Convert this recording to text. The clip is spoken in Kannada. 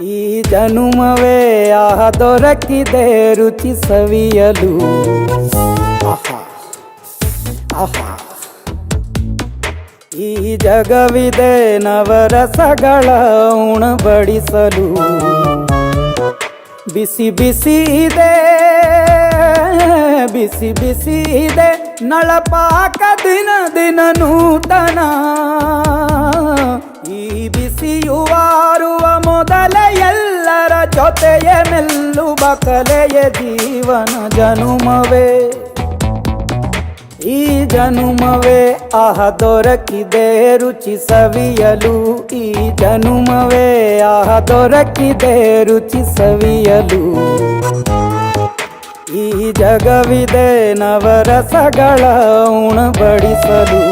ಈ ಜನುಮವೇ ದೊರಕಿದೆ ರುಚಿ ಸವಿಯಲು. ಆಹಾ ಆಹಾ, ಈ ಜಗವಿದೆ ನವರಸಗಳ ಉಣಬಡಿಸಲು. ಬಿಸಿ ಬಿಸಿ ಇದೆ, ಬಿಸಿ ಬಿಸಿ ಇದೆ ನಳಪಾಕ ದಿನ ದಿನ ನೂತನ. ಈ ಬಿಸಿಯುವಾರುವ ಮೊದಲೇ ಎಲ್ಲರ ಜೊತೆಯ ಮೆಲ್ಲುವ ಕಲೆಯ ಜೀವನ ಜನುಮವೇ. ಈ ಜನುಮವೇ ದೊರಕಿದೆ ರುಚಿ ಸವಿಯಲು. ಈ ಜನುಮವೇ ದೊರಕಿದೆ ರುಚಿ ಸವಿಯಲು. ಈ ಜಗವಿದೆ ನವರಸಗಳ ಉಣಬಡಿಸಲು.